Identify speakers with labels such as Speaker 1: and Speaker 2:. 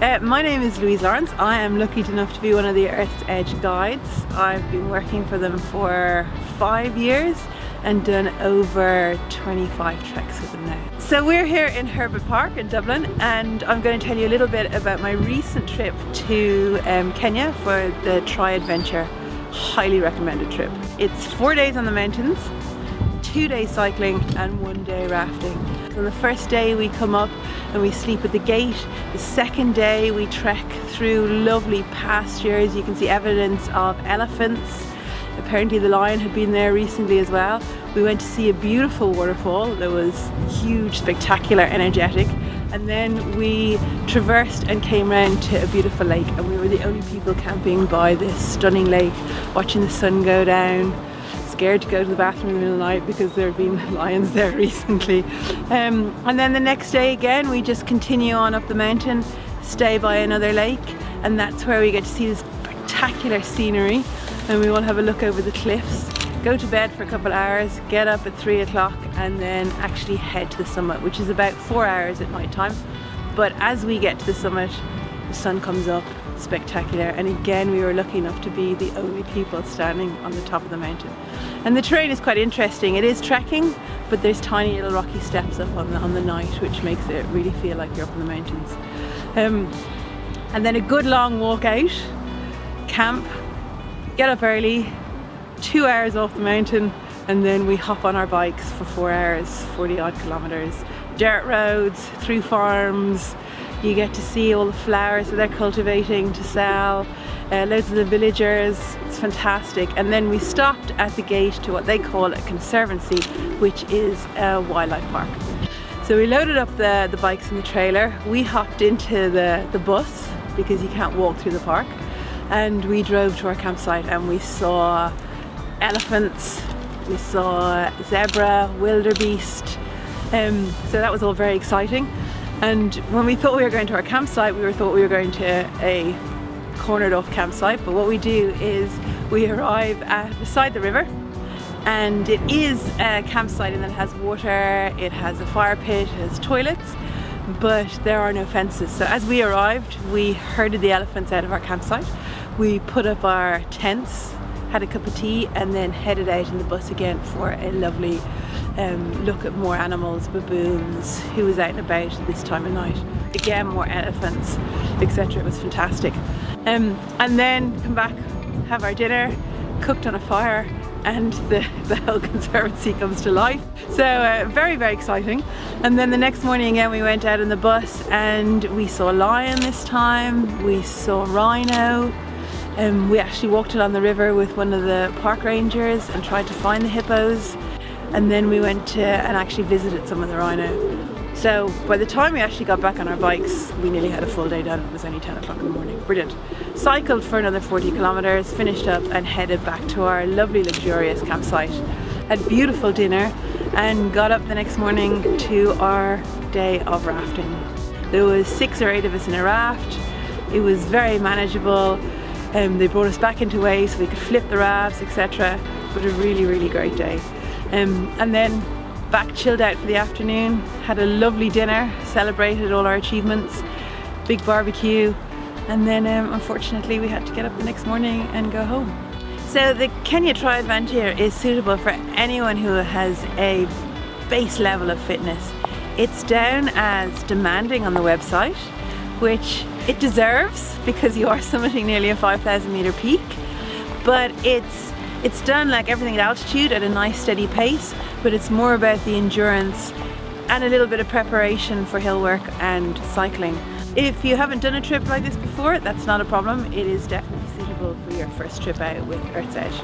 Speaker 1: My name is Louise Lawrence. I am lucky enough to be one of the Earth's Edge guides. I've been working for them for 5 years and done over 25 treks with them now. So we're here in Herbert Park in Dublin, and I'm going to tell you a little bit about my recent trip to Kenya for the Tri-Adventure. Highly recommended trip. It's 4 days on the mountains, 2 days cycling and 1 day rafting. So on the first day we come up and we sleep at the gate. The second day we trek through lovely pastures. You can see evidence of elephants. Apparently the lion had been there recently as well. We went to see a beautiful waterfall that was huge, spectacular, energetic. And then we traversed and came round to a beautiful lake, and we were the only people camping by this stunning lake, watching the sun go down. Scared to go to the bathroom in the middle of the night because there have been lions there recently. And then the next day again we just continue on up the mountain, stay by another lake, and that's where we get to see this spectacular scenery, and we want to have a look over the cliffs, go to bed for a couple of hours, get up at 3 o'clock and then actually head to the summit, which is about 4 hours at night time. But as we get to the summit, the sun comes up, spectacular, and again we were lucky enough to be the only people standing on the top of the mountain. And the terrain is quite interesting. It is trekking, but there's tiny little rocky steps up on the night, which makes it really feel like you're up in the mountains. And then a good long walk out, camp, get up early, 2 hours off the mountain, and then we hop on our bikes for 4 hours, 40 odd kilometers, dirt roads, through farms. You get to see all the flowers that they're cultivating to sell, loads of the villagers. It's fantastic. And then we stopped at the gate to what they call a conservancy, which is a wildlife park. So we loaded up the bikes in the trailer, we hopped into the bus because you can't walk through the park, and we drove to our campsite, and we saw elephants, we saw zebra, wildebeest, so that was all very exciting. And when we thought we were going to our campsite, we thought we were going to a cornered off campsite, but what we do is we arrive beside the river, and it is a campsite, and then it has water, it has a fire pit, it has toilets, but there are no fences. So as we arrived, we herded the elephants out of our campsite, we put up our tents, had a cup of tea, and then headed out in the bus again for a lovely look at more animals, baboons, who was out and about at this time of night. Again, more elephants, etc. It was fantastic. And then come back, have our dinner, cooked on a fire, and the whole conservancy comes to life. So very, very exciting. And then the next morning again we went out in the bus and we saw a lion this time, we saw rhino. We actually walked along the river with one of the park rangers and tried to find the hippos, and then we went to and actually visited some of the rhino. So by the time we actually got back on our bikes, we nearly had a full day done. It was only 10 o'clock in the morning. Brilliant. Cycled for another 40 kilometers, finished up and headed back to our lovely luxurious campsite. Had beautiful dinner and got up the next morning to our day of rafting. There was 6 or 8 of us in a raft. It was very manageable. They brought us back into waves so we could flip the rafts, etc. But a really, really great day. And then back chilled out for the afternoon, had a lovely dinner, celebrated all our achievements, big barbecue, and then unfortunately we had to get up the next morning and go home. So the Kenya Tri-Adventure is suitable for anyone who has a base level of fitness. It's down as demanding on the website, which it deserves because you are summiting nearly a 5,000 meter peak, but it's done like everything at altitude at a nice steady pace, but it's more about the endurance and a little bit of preparation for hill work and cycling. If you haven't done a trip like this before, that's not a problem. It is definitely suitable for your first trip out with Earth's Edge.